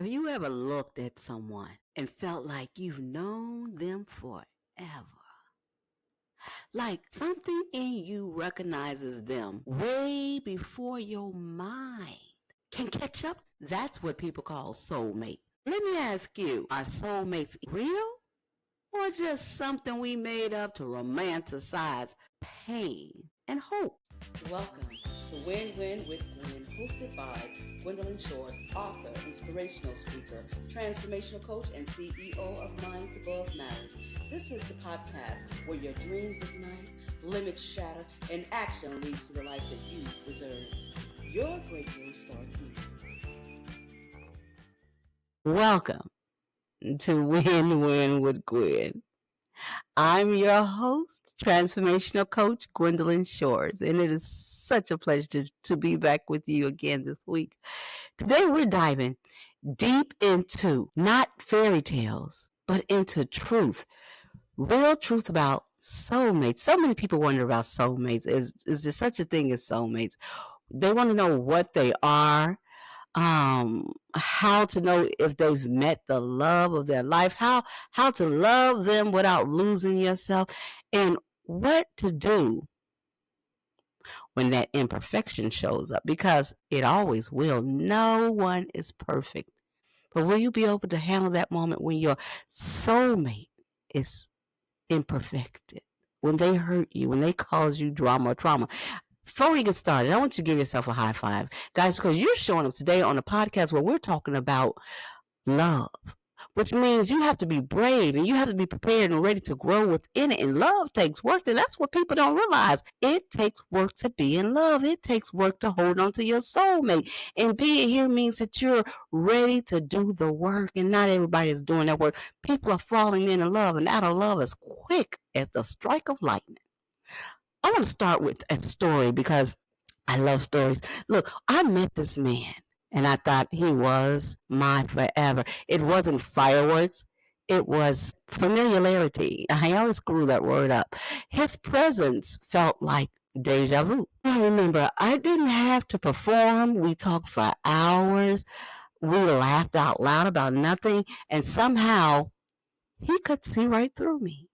Have you ever looked at someone and felt like you've known them forever? Like something in you recognizes them way before your mind can catch up? That's what people call soulmate. Let me ask you, are soulmates real or just something we made up to romanticize pain and hope? Welcome to Win-Win with Gwen, hosted by Gwendolyn Shores, author, inspirational speaker, transformational coach, and CEO of Minds Above Matters. This is the podcast where your dreams ignite, limits shatter, and action leads to the life that you deserve. Your breakthrough starts now. Welcome to Win-Win with Gwen. I'm your host, transformational coach Gwendolyn Shores, and it is such a pleasure to be back with you again this week. Today we're diving deep into not fairy tales, but into truth, real truth about soulmates. So many people wonder about soulmates. Is there such a thing as soulmates? They want to know what they are, how to know if they've met the love of their life, how to love them without losing yourself, and what to do when that imperfection shows up, because it always will. No one is perfect. But will you be able to handle that moment when your soulmate is imperfected, when they hurt you, when they cause you drama or trauma? Before we get started, I want you to give yourself a high five, guys, because you're showing up today on a podcast where we're talking about love, which means you have to be brave and you have to be prepared and ready to grow within it. And love takes work, and that's what people don't realize. It takes work to be in love. It takes work to hold on to your soulmate. And being here means that you're ready to do the work, and not everybody is doing that work. People are falling in love, and out of love as quick as the strike of lightning. I want to start with a story because I love stories. Look, I met this man and I thought he was my forever. It wasn't fireworks. It was familiarity. I always screw that word up. His presence felt like deja vu. I remember I didn't have to perform. We talked for hours. We laughed out loud about nothing. And somehow he could see right through me.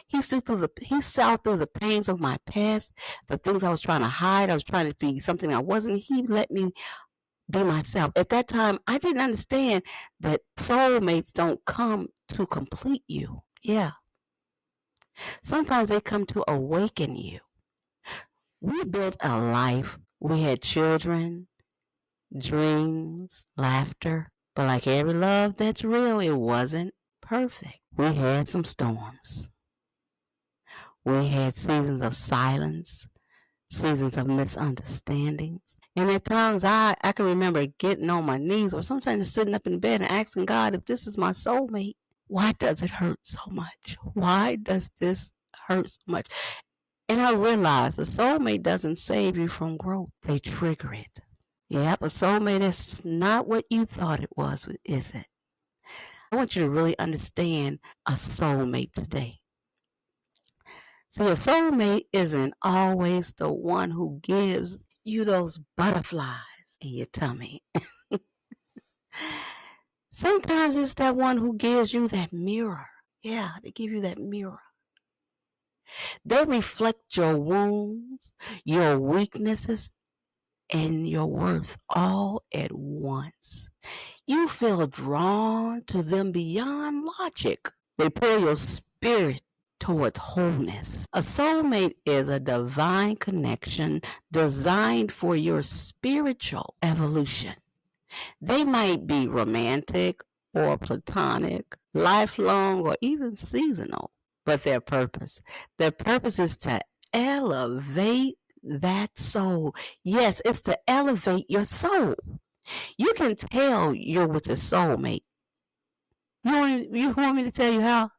He saw through the pains of my past, the things I was trying to hide. I was trying to be something I wasn't. He let me be myself. At that time, I didn't understand that soulmates don't come to complete you. Yeah. Sometimes they come to awaken you. We built a life. We had children, dreams, laughter. But like every love that's real, it wasn't perfect. We had some storms. We had seasons of silence, seasons of misunderstandings. And at times I can remember getting on my knees or sometimes sitting up in bed and asking God, if this is my soulmate, why does it hurt so much? Why does this hurt so much? And I realized a soulmate doesn't save you from growth. They trigger it. Yeah, but soulmate is not what you thought it was, is it? I want you to really understand a soulmate today. See, a soulmate isn't always the one who gives you those butterflies in your tummy. Sometimes it's that one who gives you that mirror. Yeah, they give you that mirror. They reflect your wounds, your weaknesses, and your worth all at once. You feel drawn to them beyond logic. They pull your spirit towards wholeness. A soulmate is a divine connection designed for your spiritual evolution. They might be romantic or platonic, lifelong, or even seasonal, but their purpose is to elevate that soul. Yes, it's to elevate your soul. You can tell you're with your soulmate. You want me to tell you how?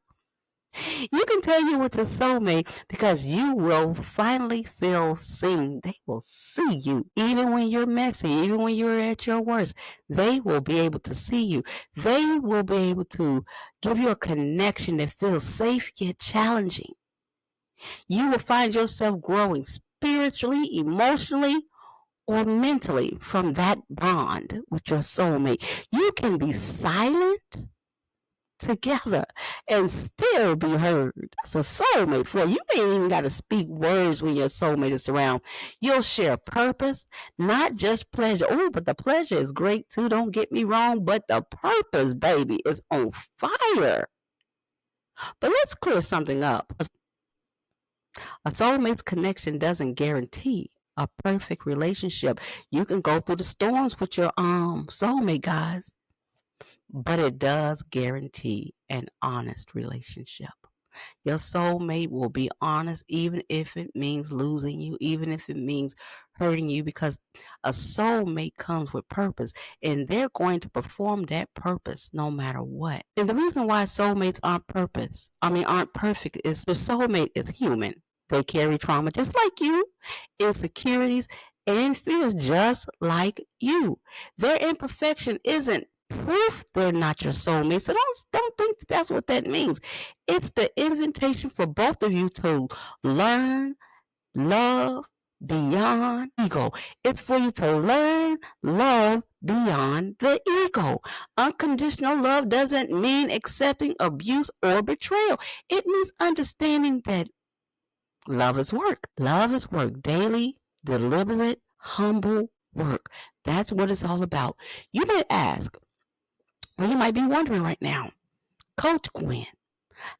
You can tell you with a soulmate because you will finally feel seen. They will see you. Even when you're messy, even when you're at your worst, they will be able to see you. They will be able to give you a connection that feels safe yet challenging. You will find yourself growing spiritually, emotionally, or mentally from that bond with your soulmate. You can be silent together and still be heard. That's a soulmate for you. You ain't even got to speak words when your soulmate is around. You'll share purpose, not just pleasure. Oh, but the pleasure is great too. Don't get me wrong, but the purpose, baby, is on fire. But let's clear something up. A soulmate's connection doesn't guarantee a perfect relationship. You can go through the storms with your soulmate, guys, but it does guarantee an honest relationship. Your soulmate will be honest, even if it means losing you, even if it means hurting you, because a soulmate comes with purpose and they're going to perform that purpose no matter what. And the reason why soulmates aren't perfect is the soulmate is human. They carry trauma just like you, insecurities, and fears just like you. Their imperfection isn't proof they're not your soulmate. So don't think that's what that means. It's the invitation for both of you to learn, love beyond ego. It's for you to learn, love beyond the ego. Unconditional love doesn't mean accepting abuse or betrayal. It means understanding that love is work. Love is work. Daily, deliberate, humble work. That's what it's all about. You may ask, well, you might be wondering right now, Coach Gwen,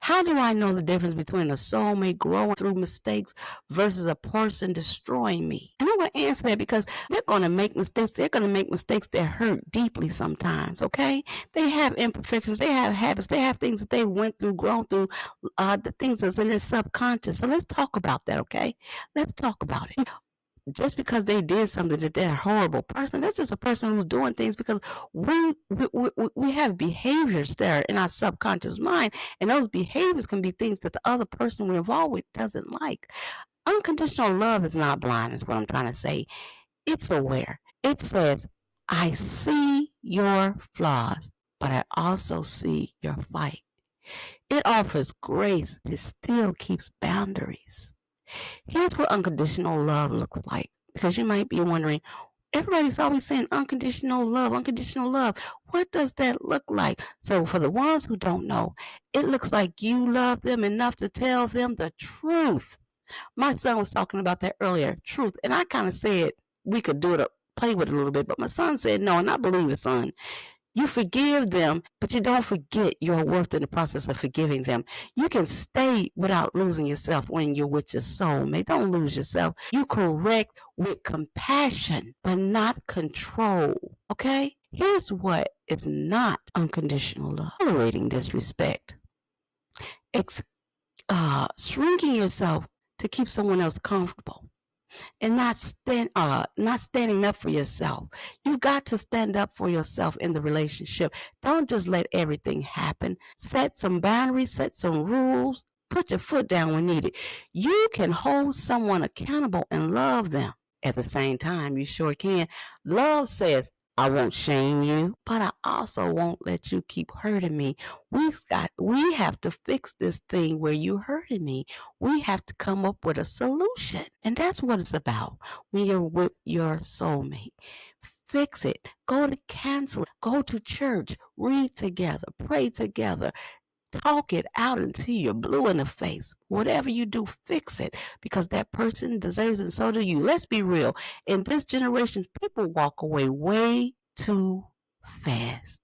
how do I know the difference between a soulmate growing through mistakes versus a person destroying me? And I'm going to answer that because they're going to make mistakes. They're going to make mistakes that hurt deeply sometimes, okay? They have imperfections. They have habits. They have things that they went through, grown through, the things that's in their subconscious. So let's talk about that, okay? Let's talk about it. Just because they did something that they're a horrible person, that's just a person who's doing things because we have behaviors that are in our subconscious mind, and those behaviors can be things that the other person we're involved with doesn't like. Unconditional love is not blind, is what I'm trying to say. It's aware. It says, I see your flaws, but I also see your fight. It offers grace. It still keeps boundaries. Here's what unconditional love looks like, because you might be wondering, everybody's always saying unconditional love, unconditional love. What does that look like? So for the ones who don't know, it looks like you love them enough to tell them the truth. My son was talking about that earlier, truth. And I kind of said we could do it, play with it a little bit, but my son said no, and I believe it, son. You forgive them, but you don't forget your worth in the process of forgiving them. You can stay without losing yourself when you're with your soulmate. Don't lose yourself. You correct with compassion, but not control. Okay? Here's what is not unconditional love. Tolerating disrespect. Shrinking yourself to keep someone else comfortable. And not standing up for yourself. You've got to stand up for yourself in the relationship. Don't just let everything happen. Set some boundaries, set some rules, put your foot down when needed. You can hold someone accountable and love them. At the same time, you sure can. Love says, I won't shame you, but I also won't let you keep hurting me. We have to fix this thing where you hurting me. We have to come up with a solution. And that's what it's about when you're with your soulmate. Fix it. Go to counseling. Go to church. Read together. Pray together. Talk it out until you're blue in the face. Whatever you do, fix it, because that person deserves it, and so do you. Let's be real. In this generation, people walk away way too fast.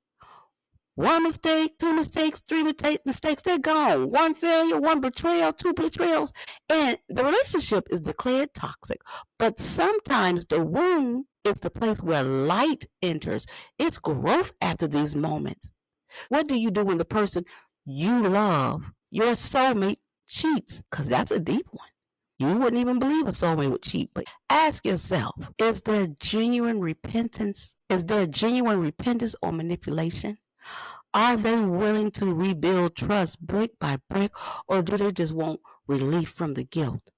One mistake, two mistakes, three mistakes, they're gone. One failure, one betrayal, two betrayals, and the relationship is declared toxic. But sometimes the wound is the place where light enters. It's growth after these moments. What do you do when the person you love, your soulmate, cheats? Because that's a deep one. You wouldn't even believe a soulmate would cheat. But ask yourself, is there genuine repentance? Is there genuine repentance or manipulation? Are they willing to rebuild trust brick by brick, or do they just want relief from the guilt?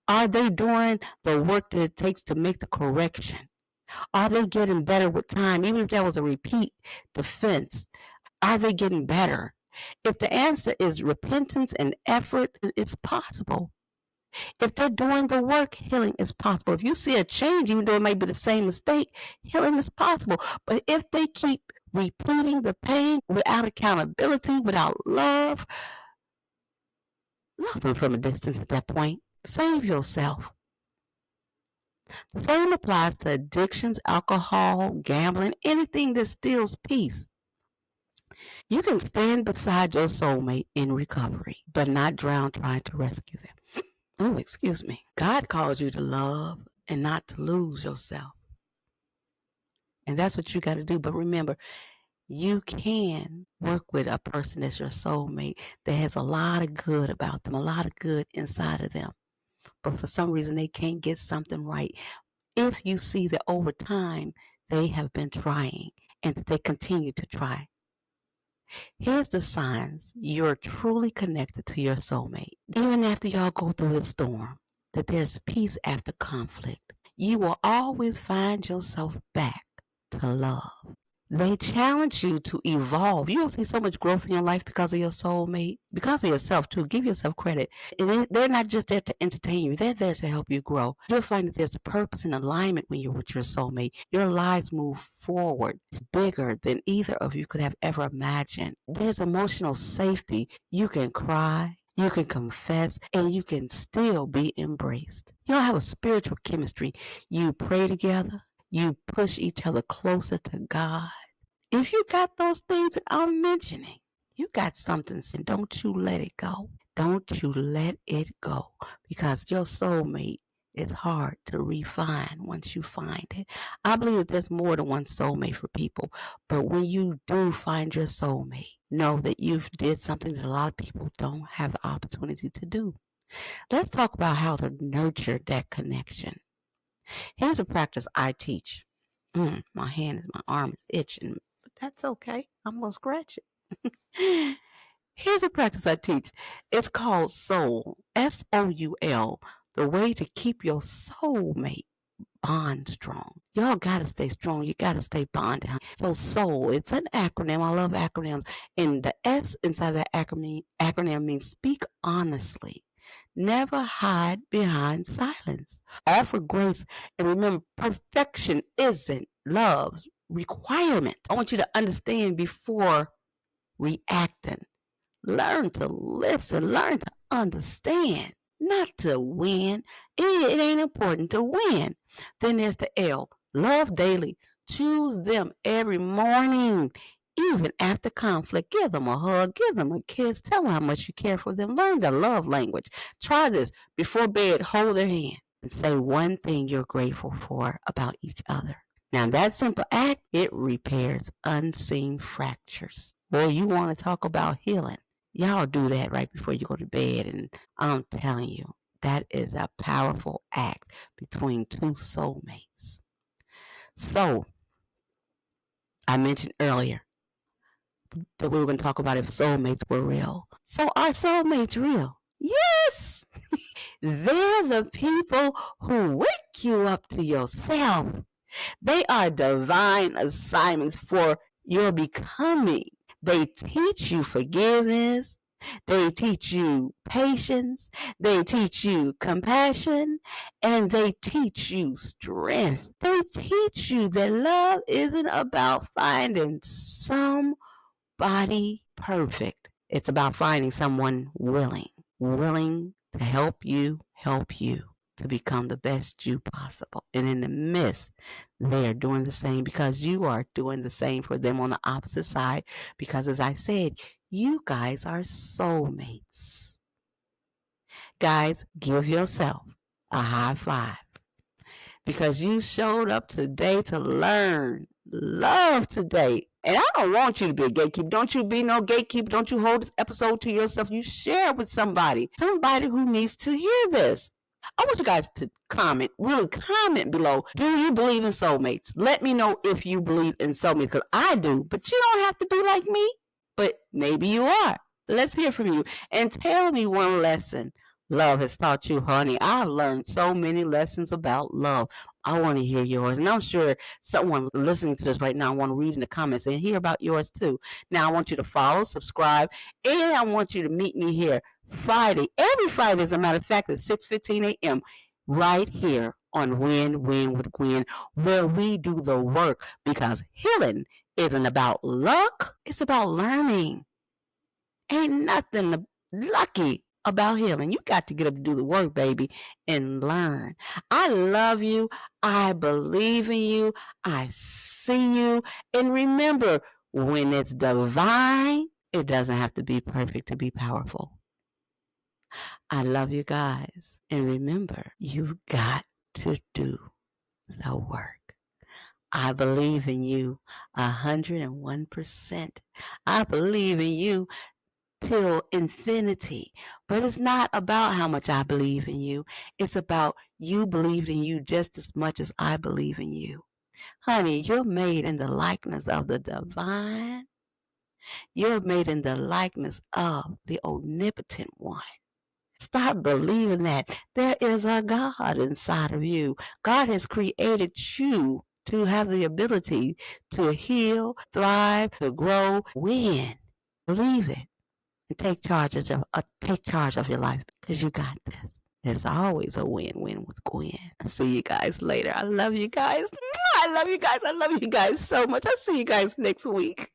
Are they doing the work that it takes to make the correction? Are they getting better with time, even if that was a repeat defense? Are they getting better? If the answer is repentance and effort, it's possible. If they're doing the work, healing is possible. If you see a change, even though it might be the same mistake, healing is possible. But if they keep repeating the pain without accountability, without love them from a distance at that point. Save yourself. The same applies to addictions, alcohol, gambling, anything that steals peace. You can stand beside your soulmate in recovery, but not drown trying to rescue them. Oh, excuse me. God calls you to love and not to lose yourself. And that's what you got to do. But remember, you can work with a person that's your soulmate that has a lot of good about them, a lot of good inside of them. But for some reason, they can't get something right. If you see that over time, they have been trying and that they continue to try. Here's the signs you're truly connected to your soulmate. Even after y'all go through the storm, that there's peace after conflict. You will always find yourself back to love. They challenge you to evolve. You don't see so much growth in your life because of your soulmate, because of yourself too. Give yourself credit. And they're not just there to entertain you. They're there to help you grow. You'll find that there's a purpose and alignment when you're with your soulmate. Your lives move forward. It's bigger than either of you could have ever imagined. There's emotional safety. You can cry. You can confess, and you can still be embraced. You'll have a spiritual chemistry. You pray together. You push each other closer to God. If you got those things that I'm mentioning, you got something. Don't you let it go. Don't you let it go. Because your soulmate is hard to refine once you find it. I believe that there's more than one soulmate for people. But when you do find your soulmate, know that you've did something that a lot of people don't have the opportunity to do. Let's talk about how to nurture that connection. Here's a practice I teach. My arm is itching, but that's okay. I'm going to scratch it. Here's a practice I teach. It's called S.O.U.L, S-O-U-L, the way to keep your soulmate bond strong. Y'all got to stay strong. You got to stay bonded. So S.O.U.L, it's an acronym. I love acronyms. And the S inside of that acronym means speak honestly. Never hide behind silence. Offer grace. And remember, perfection isn't love's requirement. I want you to understand before reacting. Learn to listen. Learn to understand. Not to win. It ain't important to win. Then there's the L. Love daily. Choose them every morning. Even after conflict, give them a hug, give them a kiss, tell them how much you care for them. Learn the love language. Try this before bed. Hold their hand and say one thing you're grateful for about each other. Now, that simple act, it repairs unseen fractures. Well, you want to talk about healing. Y'all do that right before you go to bed. And I'm telling you, that is a powerful act between two soulmates. So, I mentioned earlier that we were going to talk about if soulmates were real. So are soulmates real? Yes! They're the people who wake you up to yourself. They are divine assignments for your becoming. They teach you forgiveness. They teach you patience. They teach you compassion. And they teach you strength. They teach you that love isn't about finding somebody perfect. It's about finding someone willing to help you to become the best you possible. And in the midst, they are doing the same because you are doing the same for them on the opposite side. Because as I said, you guys are soulmates. Guys, give yourself a high five because you showed up today to learn love today. And I don't want you to be a gatekeeper. Don't you be no gatekeeper. Don't you hold this episode to yourself. You share it with somebody who needs to hear this. I want you guys to really comment below. Do you believe in soulmates? Let me know if you believe in soulmates, because I do, but you don't have to be like me. But maybe you are. Let's hear from you. And tell me one lesson love has taught you, honey. I've learned so many lessons about love. I want to hear yours. And I'm sure someone listening to this right now want to read in the comments and hear about yours too. Now, I want you to follow, subscribe, and I want you to meet me here Friday, every Friday, as a matter of fact, at 6:15 a.m., right here on Win with Gwen, where we do the work, because healing isn't about luck, it's about learning. Ain't nothing lucky about healing. You got to get up and do the work, baby, and learn. I love you. I believe in you. I see you. And remember, when it's divine, it doesn't have to be perfect to be powerful. I love you guys. And remember, you've got to do the work. I believe in you 101%. I believe in you till infinity. But it's not about how much I believe in you. It's about you believe in you just as much as I believe in you. Honey, you're made in the likeness of the divine. You're made in the likeness of the omnipotent one. Start believing that there is a God inside of you. God has created you to have the ability to heal, thrive, to grow, win. Believe it. And take charge of your life, because you got this. There's always a win-win with Gwen. I'll see you guys later. I love you guys. I love you guys. I love you guys so much. I'll see you guys next week.